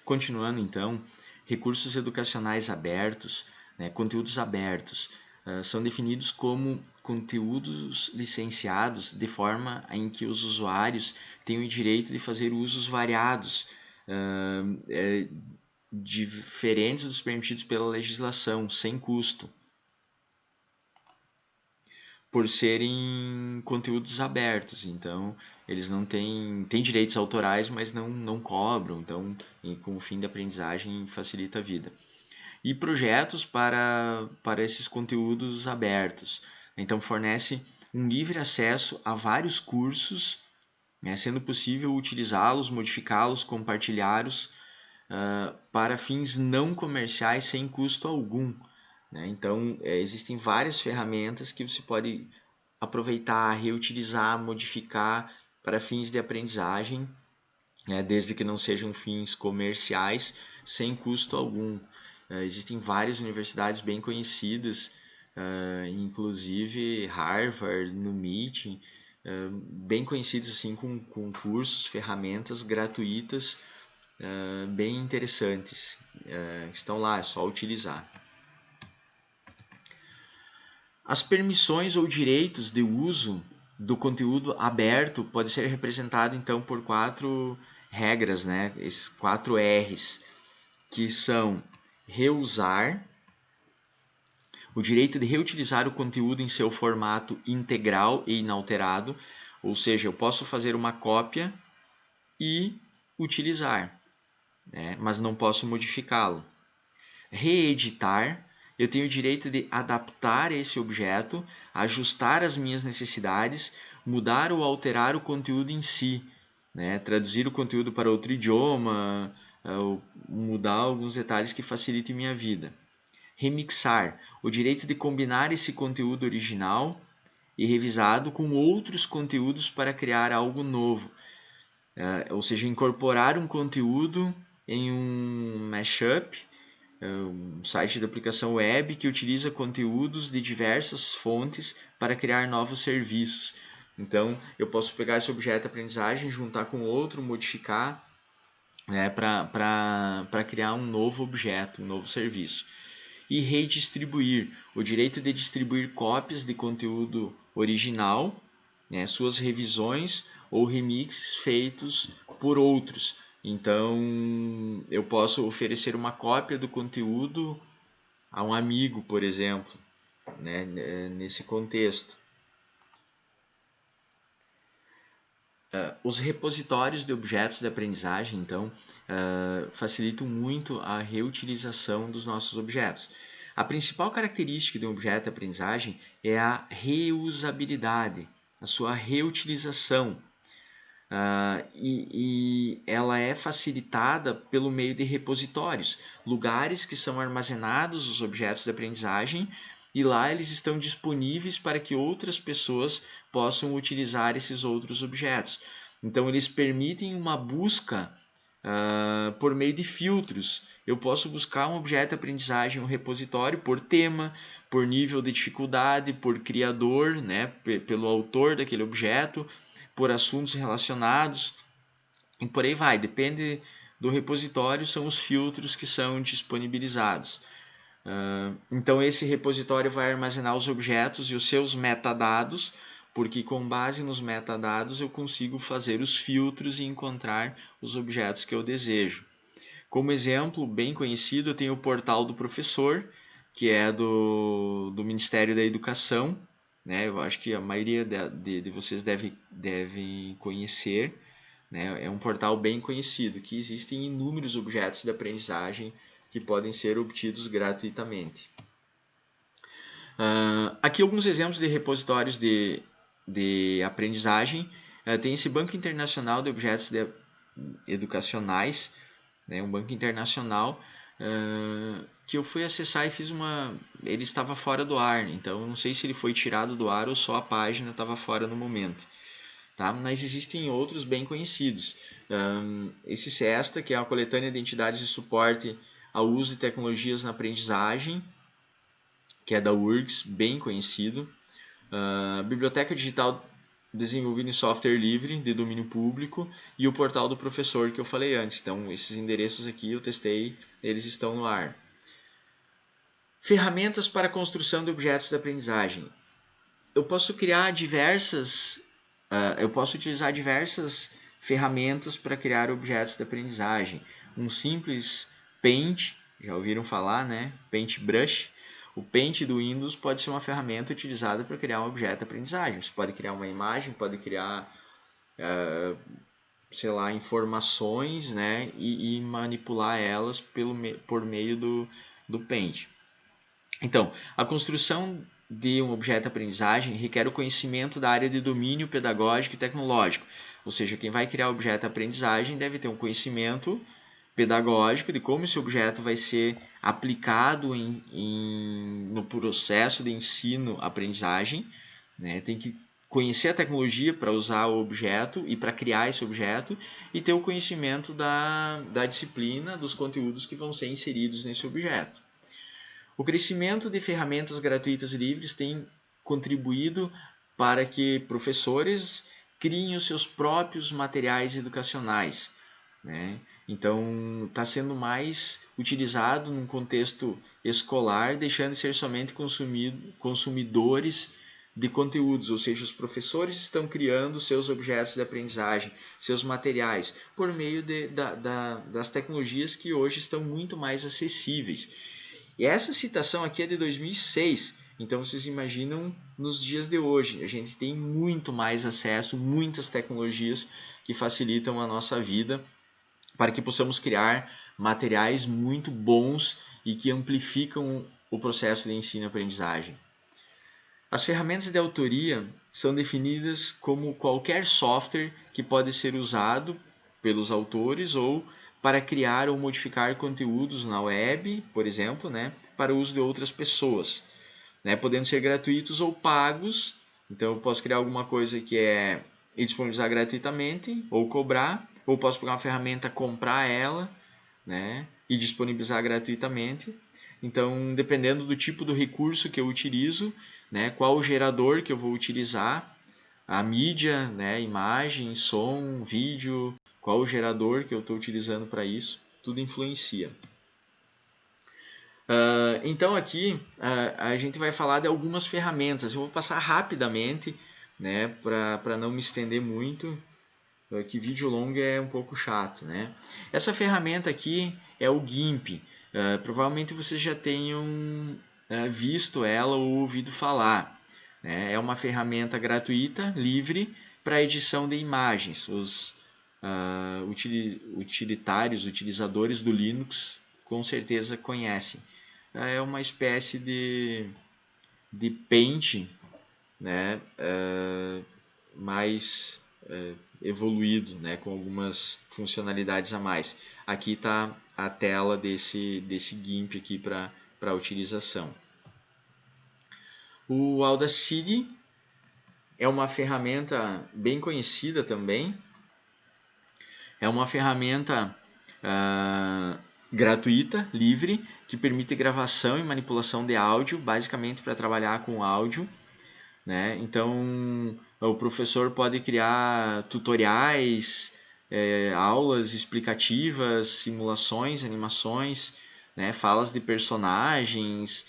Continuando, então, recursos educacionais abertos, né, conteúdos abertos, são definidos como conteúdos licenciados de forma em que os usuários têm o direito de fazer usos variados, diferentes dos permitidos pela legislação, sem custo, por serem conteúdos abertos. Então, eles não têm direitos autorais, mas não cobram. Então, com o fim da aprendizagem, facilita a vida. E projetos para esses conteúdos abertos. Então, fornece um livre acesso a vários cursos, né, sendo possível utilizá-los, modificá-los, compartilhá-los para fins não comerciais sem custo algum. Né? Então, existem várias ferramentas que você pode aproveitar, reutilizar, modificar para fins de aprendizagem, né? Desde que não sejam fins comerciais, sem custo algum. Existem várias universidades bem conhecidas, inclusive Harvard, no Meet, bem conhecidas assim, com cursos, ferramentas gratuitas, bem interessantes. Estão lá, é só utilizar. As permissões ou direitos de uso do conteúdo aberto pode ser representado então por 4 regras, né? Esses 4 R's, que são reusar, o direito de reutilizar o conteúdo em seu formato integral e inalterado, ou seja, eu posso fazer uma cópia e utilizar, né? Mas não posso modificá-lo. Reeditar, eu tenho o direito de adaptar esse objeto, ajustar as minhas necessidades, mudar ou alterar o conteúdo em si, né? Traduzir o conteúdo para outro idioma, ou mudar alguns detalhes que facilitem minha vida. Remixar, o direito de combinar esse conteúdo original e revisado com outros conteúdos para criar algo novo, ou seja, incorporar um conteúdo em um mashup, um site de aplicação web que utiliza conteúdos de diversas fontes para criar novos serviços. Então, eu posso pegar esse objeto de aprendizagem, juntar com outro, modificar, né, para criar um novo objeto, um novo serviço. E redistribuir, o direito de distribuir cópias de conteúdo original, né, suas revisões ou remixes feitos por outros. Então, eu posso oferecer uma cópia do conteúdo a um amigo, por exemplo, né, nesse contexto. Os repositórios de objetos de aprendizagem, então, facilitam muito a reutilização dos nossos objetos. A principal característica de um objeto de aprendizagem é a reusabilidade, a sua reutilização. E ela é facilitada pelo meio de repositórios, lugares que são armazenados os objetos de aprendizagem e lá eles estão disponíveis para que outras pessoas possam utilizar esses outros objetos. Então eles permitem uma busca por meio de filtros. Eu posso buscar um objeto de aprendizagem, um repositório, por tema, por nível de dificuldade, por criador, né, pelo autor daquele objeto, por assuntos relacionados, e por aí vai. Depende do repositório, são os filtros que são disponibilizados. Então esse repositório vai armazenar os objetos e os seus metadados, porque com base nos metadados eu consigo fazer os filtros e encontrar os objetos que eu desejo. Como exemplo bem conhecido, eu tenho o portal do professor, que é do Ministério da Educação, né? Eu acho que a maioria de vocês devem conhecer, né? É um portal bem conhecido, que existem inúmeros objetos de aprendizagem que podem ser obtidos gratuitamente. Aqui alguns exemplos de repositórios de aprendizagem. Tem esse Banco Internacional de Objetos Educacionais, né, um banco internacional, que eu fui acessar e fiz uma... Ele estava fora do ar, então não sei se ele foi tirado do ar ou só a página estava fora no momento. Tá? Mas existem outros bem conhecidos. Esse SESTA, que é a coletânea de entidades de suporte ao uso de tecnologias na aprendizagem, que é da URGS, bem conhecido. Biblioteca Digital desenvolvido em software livre, de domínio público, e o portal do professor que eu falei antes. Então, esses endereços aqui eu testei, eles estão no ar. Ferramentas para a construção de objetos de aprendizagem. Eu posso criar eu posso utilizar diversas ferramentas para criar objetos de aprendizagem. Um simples Paint, já ouviram falar, né? Paintbrush. O Paint do Windows pode ser uma ferramenta utilizada para criar um objeto de aprendizagem. Você pode criar uma imagem, pode criar, sei lá, informações, né? E manipular elas por meio do Paint. Então, a construção de um objeto de aprendizagem requer o conhecimento da área de domínio pedagógico e tecnológico. Ou seja, quem vai criar o objeto de aprendizagem deve ter um conhecimento pedagógico de como esse objeto vai ser aplicado no processo de ensino-aprendizagem. Né? Tem que conhecer a tecnologia para usar o objeto e para criar esse objeto e ter o conhecimento da disciplina, dos conteúdos que vão ser inseridos nesse objeto. O crescimento de ferramentas gratuitas e livres tem contribuído para que professores criem os seus próprios materiais educacionais. Né? Então, está sendo mais utilizado num contexto escolar, deixando de ser somente consumidores de conteúdos, ou seja, os professores estão criando seus objetos de aprendizagem, seus materiais, por meio das tecnologias que hoje estão muito mais acessíveis. E essa citação aqui é de 2006, então vocês imaginam nos dias de hoje. A gente tem muito mais acesso, muitas tecnologias que facilitam a nossa vida para que possamos criar materiais muito bons e que amplificam o processo de ensino e aprendizagem. As ferramentas de autoria são definidas como qualquer software que pode ser usado pelos autores ou para criar ou modificar conteúdos na web, por exemplo, né, para o uso de outras pessoas, né, podendo ser gratuitos ou pagos. Então, eu posso criar alguma coisa e disponibilizar gratuitamente ou cobrar, ou posso pegar uma ferramenta, comprar ela, né, e disponibilizar gratuitamente. Então, dependendo do tipo do recurso que eu utilizo, né, qual o gerador que eu vou utilizar, a mídia, né, imagem, som, vídeo, qual o gerador que eu estou utilizando para isso, tudo influencia. Então aqui a gente vai falar de algumas ferramentas. Eu vou passar rapidamente, né, para não me estender muito, que vídeo longo é um pouco chato, né? Essa ferramenta aqui é o GIMP. Provavelmente vocês já tenham visto ela ou ouvido falar. Né? É uma ferramenta gratuita, livre, para edição de imagens. Os utilizadores do Linux com certeza conhecem. É uma espécie de Paint, né? Mais evoluído, né? Com algumas funcionalidades a mais. Aqui está a tela desse GIMP aqui para utilização. O Audacity é uma ferramenta bem conhecida também. É uma ferramenta gratuita, livre, que permite gravação e manipulação de áudio, basicamente para trabalhar com áudio. Né? Então, o professor pode criar tutoriais, aulas explicativas, simulações, animações, né? Falas de personagens.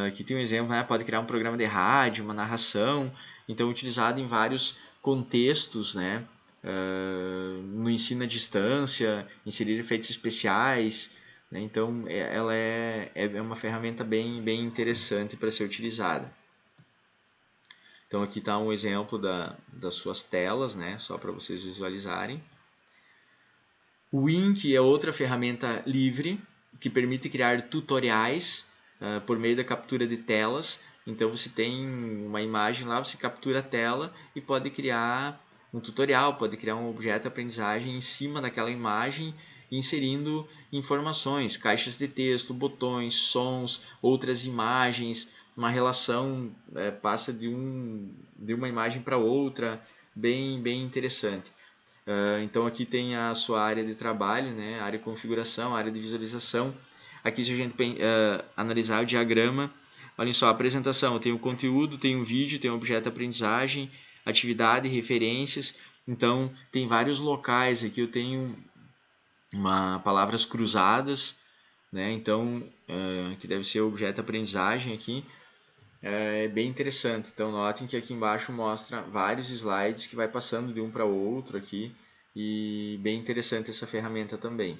Aqui tem um exemplo, né? Pode criar um programa de rádio, uma narração. Então, utilizado em vários contextos, né? No ensino à distância, inserir efeitos especiais. Né? Então, ela é uma ferramenta bem interessante para ser utilizada. Então aqui está um exemplo das suas telas, né? Só para vocês visualizarem. O Wink é outra ferramenta livre que permite criar tutoriais por meio da captura de telas. Então você tem uma imagem lá, você captura a tela e pode criar um tutorial, pode criar um objeto de aprendizagem em cima daquela imagem, inserindo informações, caixas de texto, botões, sons, outras imagens. Uma relação passa de uma imagem para outra, bem interessante. Então aqui tem a sua área de trabalho, né? Área de configuração, área de visualização. Aqui se a gente analisar o diagrama, olhem só, a apresentação, tem o conteúdo, tem o vídeo, tem o objeto de aprendizagem, atividade, referências. Então, tem vários locais aqui. Eu tenho palavras cruzadas, né? Então, que deve ser objeto de aprendizagem aqui. É bem interessante. Então, notem que aqui embaixo mostra vários slides que vai passando de um para outro aqui. E bem interessante essa ferramenta também.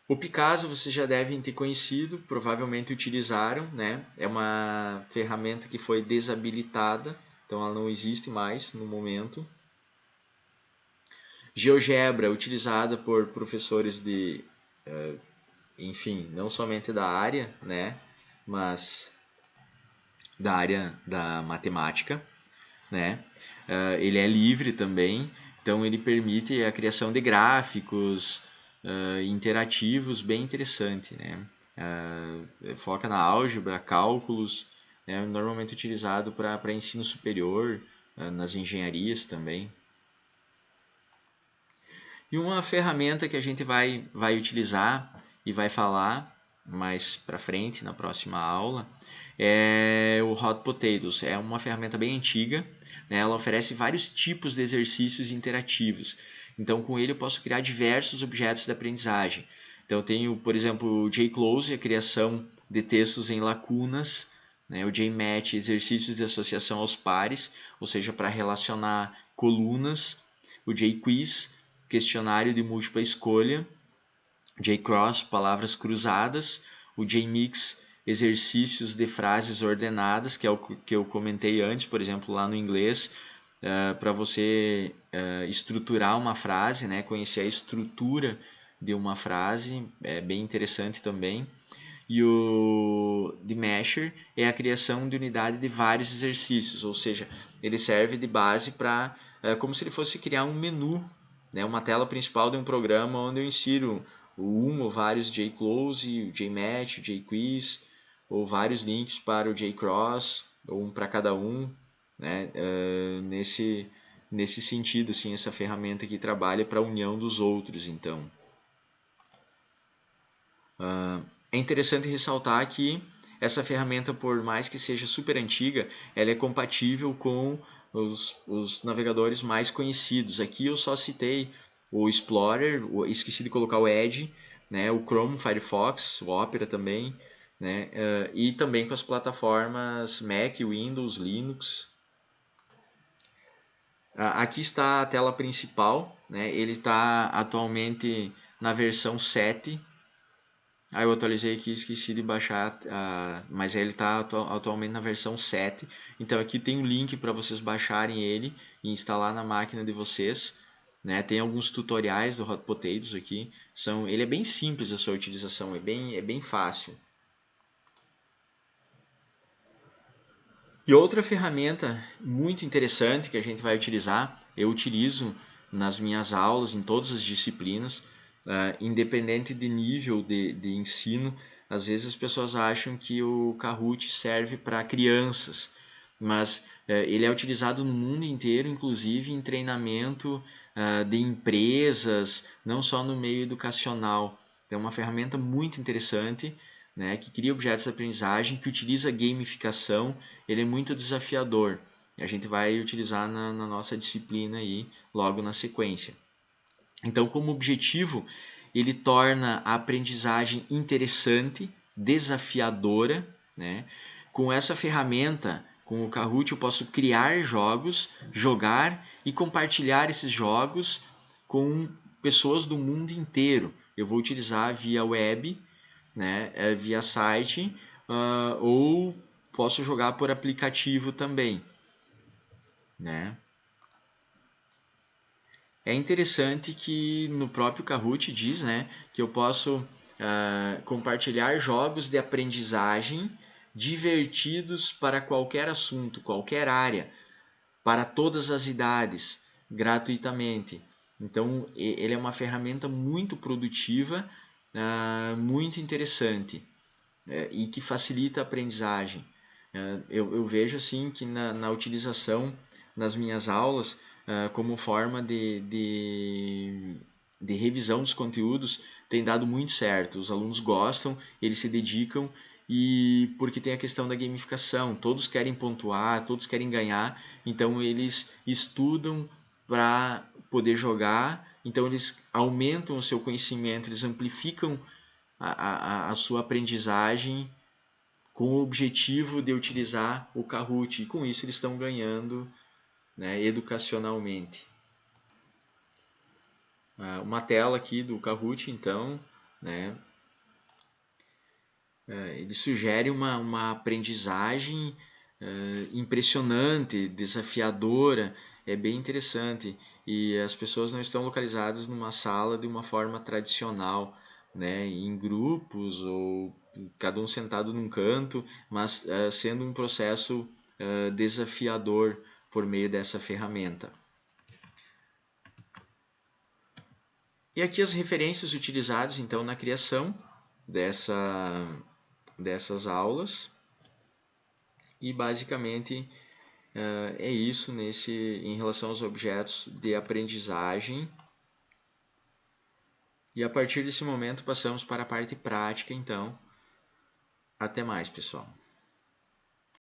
O Picasa vocês já devem ter conhecido, provavelmente utilizaram, né? É uma ferramenta que foi desabilitada, então ela não existe mais no momento. GeoGebra, utilizada por professores de, enfim, não somente da área, né? Mas da área da matemática, né? Ele é livre também, então ele permite a criação de gráficos interativos bem interessante, né? Foca na álgebra, cálculos, né? Normalmente utilizado para ensino superior, nas engenharias também. E uma ferramenta que a gente vai utilizar e vai falar mais para frente na próxima aula é o Hot Potatoes. É uma ferramenta bem antiga, né? Ela oferece vários tipos de exercícios interativos. Então, com ele eu posso criar diversos objetos de aprendizagem. Então, eu tenho, por exemplo, o JClose, a criação de textos em lacunas, né? O JMatch, exercícios de associação aos pares, ou seja, para relacionar colunas. O JQuiz, questionário de múltipla escolha. JCross, palavras cruzadas. O JMix, exercícios de frases ordenadas, que é o que eu comentei antes, por exemplo, lá no inglês, para você estruturar uma frase, né? Conhecer a estrutura de uma frase, é bem interessante também. E o Demasher é a criação de unidade de vários exercícios, ou seja, ele serve de base para, como se ele fosse criar um menu, né? Uma tela principal de um programa onde eu insiro um ou vários JClose, o JMatch, o JQuiz, ou vários links para o JCross, ou um para cada um, né? Nesse sentido, assim, essa ferramenta que trabalha para a união dos outros, então. É interessante ressaltar que essa ferramenta, por mais que seja super antiga, ela é compatível com os navegadores mais conhecidos. Aqui eu só citei o Explorer, esqueci de colocar o Edge, né, o Chrome, Firefox, o Opera também, né, e também com as plataformas Mac, Windows, Linux. Aqui está a tela principal, né, ele está atualmente na versão 7. Eu atualizei aqui, esqueci de baixar, mas ele está atualmente na versão 7. Então aqui tem um link para vocês baixarem ele e instalar na máquina de vocês. Né? Tem alguns tutoriais do Hot Potatoes aqui. Ele é bem simples a sua utilização, é bem fácil. E outra ferramenta muito interessante que a gente vai utilizar, eu utilizo nas minhas aulas, em todas as disciplinas, independente de nível de ensino. Às vezes as pessoas acham que o Kahoot serve para crianças, mas ele é utilizado no mundo inteiro, inclusive em treinamento de empresas, não só no meio educacional. Então, é uma ferramenta muito interessante, né, que cria objetos de aprendizagem, que utiliza gamificação. Ele é muito desafiador. A gente vai utilizar na nossa disciplina aí, logo na sequência. Então, como objetivo, ele torna a aprendizagem interessante, desafiadora, né? Com essa ferramenta, com o Kahoot, eu posso criar jogos, jogar e compartilhar esses jogos com pessoas do mundo inteiro. Eu vou utilizar via web, né? Via site, ou posso jogar por aplicativo também, né? É interessante que no próprio Kahoot diz, né, que eu posso compartilhar jogos de aprendizagem divertidos para qualquer assunto, qualquer área, para todas as idades, gratuitamente. Então, ele é uma ferramenta muito produtiva, muito interessante, e que facilita a aprendizagem. Eu vejo assim que na utilização nas minhas aulas, como forma de revisão dos conteúdos, tem dado muito certo. Os alunos gostam, eles se dedicam e porque tem a questão da gamificação. Todos querem pontuar, todos querem ganhar, então eles estudam para poder jogar, então eles aumentam o seu conhecimento, eles amplificam a sua aprendizagem com o objetivo de utilizar o Kahoot, e com isso eles estão ganhando, né, educacionalmente. Uma tela aqui do Kahoot, então, né, ele sugere uma aprendizagem impressionante, desafiadora, é bem interessante, e as pessoas não estão localizadas numa sala de uma forma tradicional, né, em grupos ou cada um sentado num canto, mas sendo um processo desafiador por meio dessa ferramenta. E aqui as referências utilizadas então na criação dessas aulas, e basicamente é isso em relação aos objetos de aprendizagem. E a partir desse momento passamos para a parte prática, então. Até mais, pessoal.